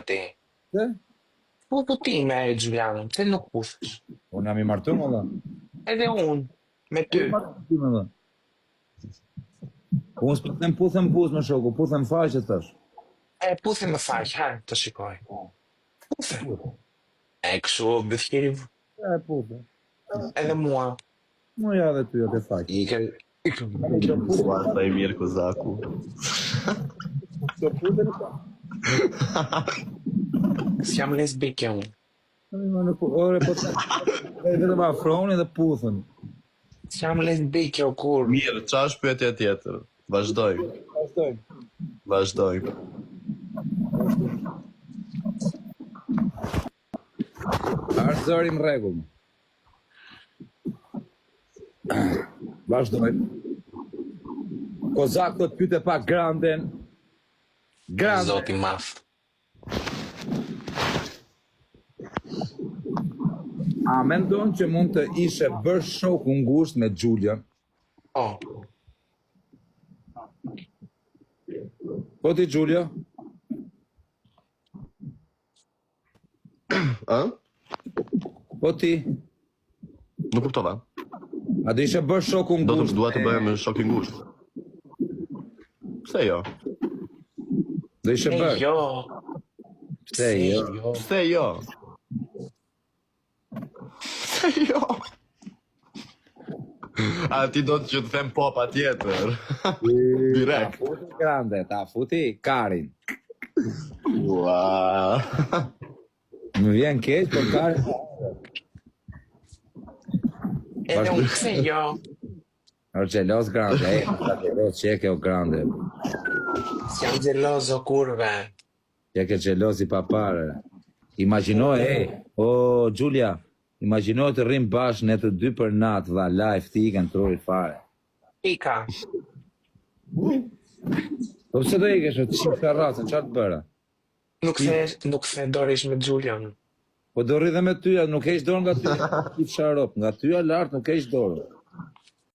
ti. Se? Po ti me Gjulianën, pse nuk puthesh? Unë jam I martu më dhe. Edhe unë, me ty. Ti më dhe. Unë s'po them puthem buzë me shoku, puthem faqe tash. Puthe më faq, ha, të shikoj. Puthe. Kështu, bëthjeri, Puthe. edhe mua. Mu ja dhe ty atë faqe. Sta I mirë Kozaku. Të puthe në pa. S'jam lesbike unë. Ore, po të... Vetëm afroni dhe puthen. S'jam lesbike o kur. Mirë, qa është pyetja tjetër? Vazhdoj. Vazhdoj. Ashtë zëri në rregull. Vazhdoj. Kozak do të pyete pak Granden. Zoti maf. A mendon që mund të ishe bërë shoku ngushtë me Xhulian? Oh, Po ti Xhulio? Ë? Po ti? Nuk kuptova. A do ishe bërë shoku Do ngushtë? të dua të bëhem shok I ngushtë. Pse jo? Do ishe bërë? jo. Pse jo? Pse jo? Pse jo? A ti do të që të them po pa tjetër? Direkt. Ta futi Grande, ta futi Karin. Ua. Më vjen keq, por Karin... Edhe unë pse jo. Është gjelos Grande, ta gjelos qeke o Grande. S'jam gjeloz o kurve. Qeke gjelos I papare. Imagjino, o Xhulia, imagjino të rrim bashkë ne të dy për natë, dha live ti kanë truri fare. Pika. Po pse do ikesh të shih terrasën, çfarë të bëra? Nuk the dorish me Xhulian. Po do rri dhe me ty, nuk heq dorë nga ty. Ti fsharop, nga ty lart nuk heq dorë.